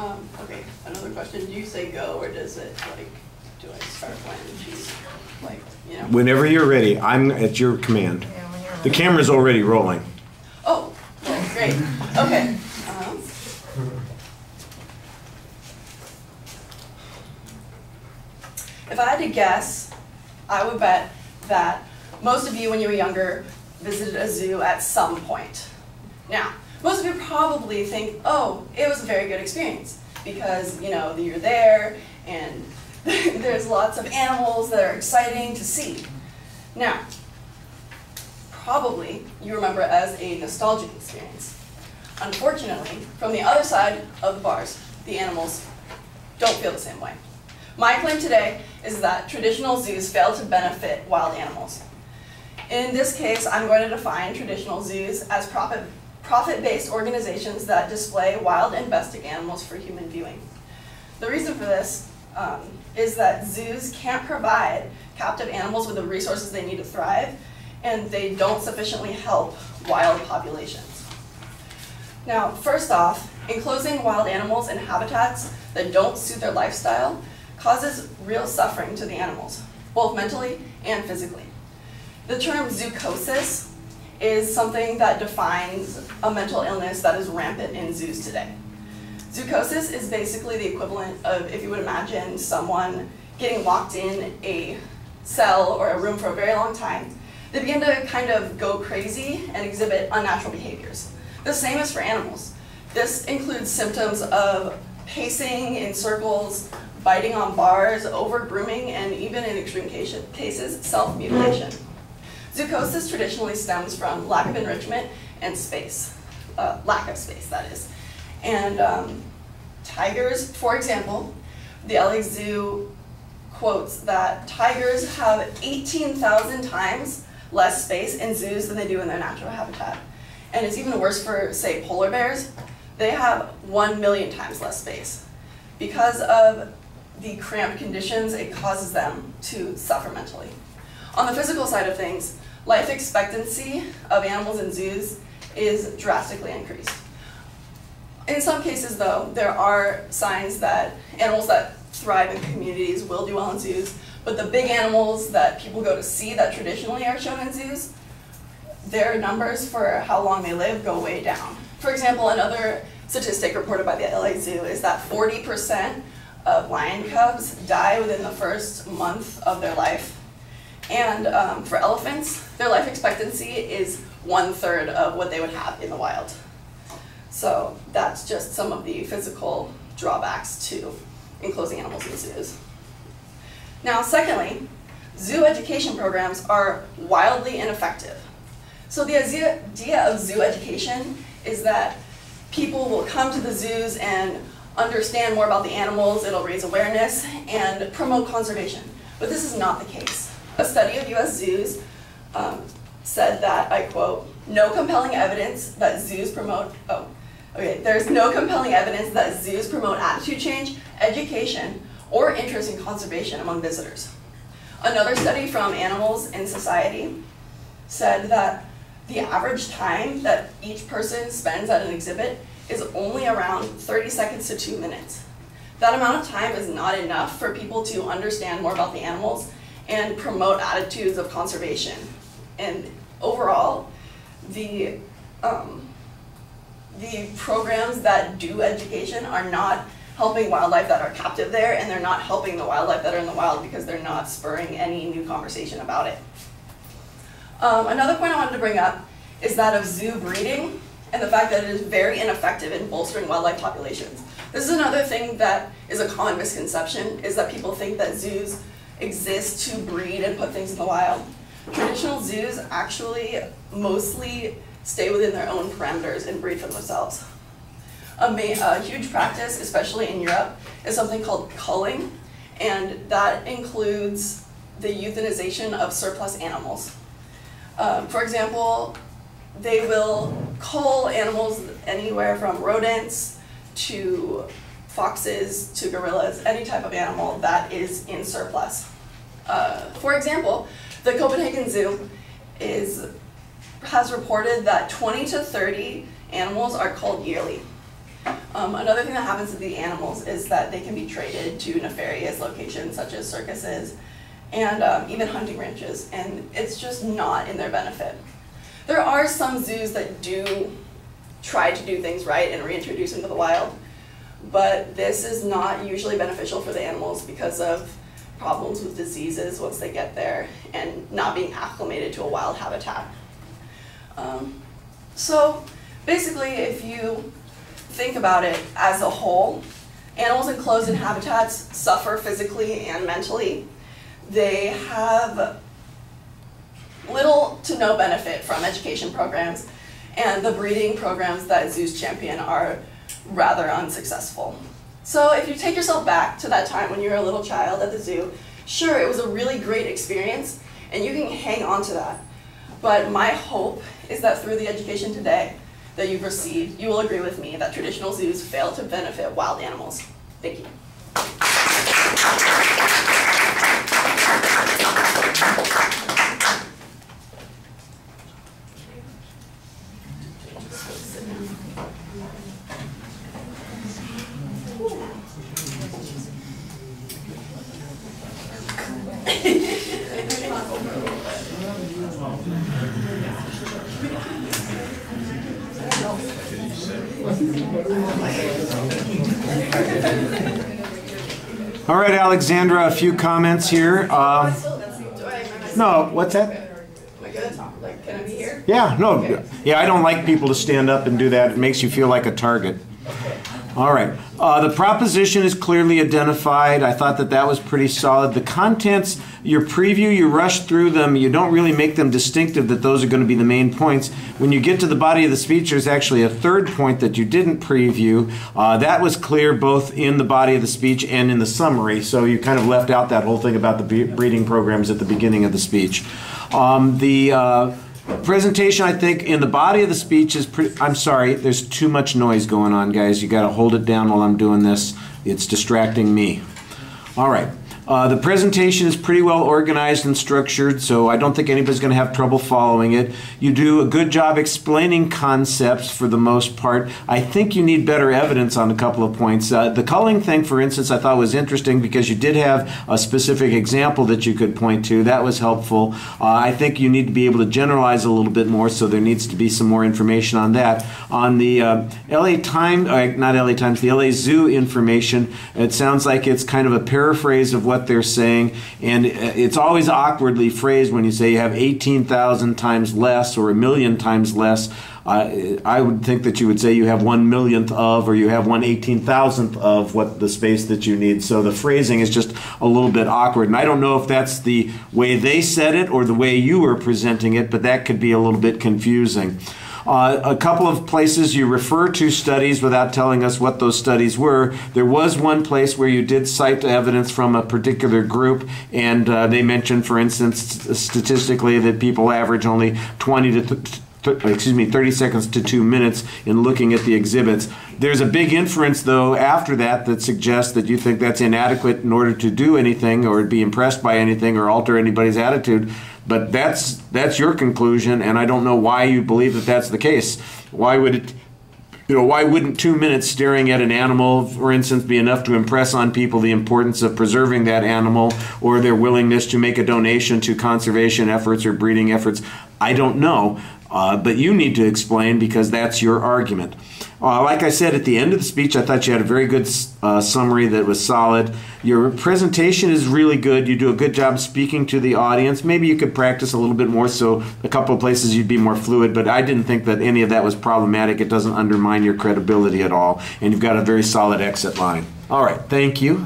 Okay, another question. Do you say go, or does it, like, do I start when she's, like, you know? Whenever you're ready, I'm at your command. Yeah, when you're The camera's already rolling. Oh, well, great. Okay. If I had to guess, I would bet that most of you, when you were younger, visited a zoo at some point. Now, most of you probably think, oh, it was a very good experience because, you know, you're there and there's lots of animals that are exciting to see. Now, probably you remember it as a nostalgic experience. Unfortunately, from the other side of the bars, the animals don't feel the same way. My claim today is that traditional zoos fail to benefit wild animals. In this case, I'm going to define traditional zoos as profit-based organizations that display wild and domestic animals for human viewing. The reason for this is that zoos can't provide captive animals with the resources they need to thrive, and they don't sufficiently help wild populations. Now, first off, enclosing wild animals in habitats that don't suit their lifestyle causes real suffering to the animals, both mentally and physically. The term zoochosis is something that defines a mental illness that is rampant in zoos today. Zoochosis is basically the equivalent of, if you would imagine someone getting locked in a cell or a room for a very long time. They begin to kind of go crazy and exhibit unnatural behaviors. The same is for animals. This includes symptoms of pacing in circles, biting on bars, over-grooming, and even in extreme cases, self-mutilation. Zoochosis traditionally stems from lack of enrichment and space, lack of space, that is. And tigers, for example, the LA Zoo quotes that tigers have 18,000 times less space in zoos than they do in their natural habitat. And it's even worse for, say, polar bears. They have 1 million times less space. Because of the cramped conditions, it causes them to suffer mentally. On the physical side of things, life expectancy of animals in zoos is drastically increased. In some cases, though, there are signs that animals that thrive in communities will do well in zoos, but the big animals that people go to see that traditionally are shown in zoos, their numbers for how long they live go way down. For example, another statistic reported by the LA Zoo is that 40% of lion cubs die within the first month of their life. And for elephants, their life expectancy is 1/3 of what they would have in the wild. So that's just some of the physical drawbacks to enclosing animals in zoos. Now, secondly, zoo education programs are wildly ineffective. So the idea of zoo education is that people will come to the zoos and understand more about the animals, it'll raise awareness, and promote conservation. But this is not the case. A study of US zoos said that, I quote, no compelling evidence that zoos promote, there's no compelling evidence that zoos promote attitude change, education, or interest in conservation among visitors. Another study from Animals in Society said that the average time that each person spends at an exhibit is only around 30 seconds to 2 minutes. That amount of time is not enough for people to understand more about the animals and promote attitudes of conservation. And overall, the programs that do education are not helping wildlife that are captive there, and they're not helping the wildlife that are in the wild because they're not spurring any new conversation about it. Another point I wanted to bring up is that of zoo breeding and the fact that it is very ineffective in bolstering wildlife populations. This is another thing that is a common misconception, is that people think that zoos exist to breed and put things in the wild. Traditional zoos actually mostly stay within their own parameters and breed for themselves. A huge practice, especially in Europe, is something called culling, and that includes the euthanization of surplus animals. For example, they will cull animals anywhere from rodents to foxes to gorillas, any type of animal that is in surplus. For example, the Copenhagen Zoo has reported that 20 to 30 animals are culled yearly. Another thing that happens to the animals is that they can be traded to nefarious locations such as circuses and even hunting ranches, and it's just not in their benefit. There are some zoos that do try to do things right and reintroduce them to the wild, but this is not usually beneficial for the animals because of problems with diseases once they get there and not being acclimated to a wild habitat. So basically, if you think about it as a whole, animals enclosed in habitats suffer physically and mentally. They have little to no benefit from education programs, and the breeding programs that zoos champion are rather unsuccessful. So if you take yourself back to that time when you were a little child at the zoo, sure, it was a really great experience, and you can hang on to that. But my hope is that through the education today that you've received, you will agree with me that traditional zoos fail to benefit wild animals. Thank you. All right, Alexandra, a few comments here. No, what's that? Am I good at talk? Like, can I be here? Yeah, no, yeah, I don't like people to stand up and do that. It makes you feel like a target. All right. The proposition is clearly identified. I thought that that was pretty solid. The contents, your preview, you rush through them. You don't really make them distinctive that those are going to be the main points. When you get to the body of the speech, there's actually a third point that you didn't preview. That was clear both in the body of the speech and in the summary. So you kind of left out that whole thing about the breeding programs at the beginning of the speech. Presentation, I think, in the body of the speech is pretty... I'm sorry, there's too much noise going on, guys. You got to hold it down while I'm doing this. It's distracting me. All right. The presentation is pretty well organized and structured, so I don't think anybody's going to have trouble following it. You do a good job explaining concepts for the most part. I think you need better evidence on a couple of points. The culling thing, for instance, I thought was interesting because you did have a specific example that you could point to. That was helpful. I think you need to be able to generalize a little bit more, so there needs to be some more information on that. On the LA Times, not LA Times, the LA Zoo information, it sounds like it's kind of a paraphrase of what they're saying, and it's always awkwardly phrased when you say you have 18,000 times less or 1,000,000 times less. I would think that you would say you have 1/1,000,000th of, or you have 1/18,000th of what the space that you need. So the phrasing is just a little bit awkward, and I don't know if that's the way they said it or the way you were presenting it, but that could be a little bit confusing. A couple of places you refer to studies without telling us what those studies were. There was one place where you did cite evidence from a particular group, and they mentioned, for instance, statistically that people average only 30 seconds to 2 minutes in looking at the exhibits. There's a big inference, though, after that that suggests that you think that's inadequate in order to do anything or be impressed by anything or alter anybody's attitude. But that's your conclusion, and I don't know why you believe that that's the case. Why would it, why wouldn't 2 minutes staring at an animal, for instance, be enough to impress on people the importance of preserving that animal or their willingness to make a donation to conservation efforts or breeding efforts? I don't know, but you need to explain because that's your argument. Like I said at the end of the speech, I thought you had a very good summary that was solid. Your presentation is really good. You do a good job speaking to the audience. Maybe you could practice a little bit more, so a couple of places you'd be more fluid, but I didn't think that any of that was problematic. It doesn't undermine your credibility at all, and you've got a very solid exit line. All right, thank you.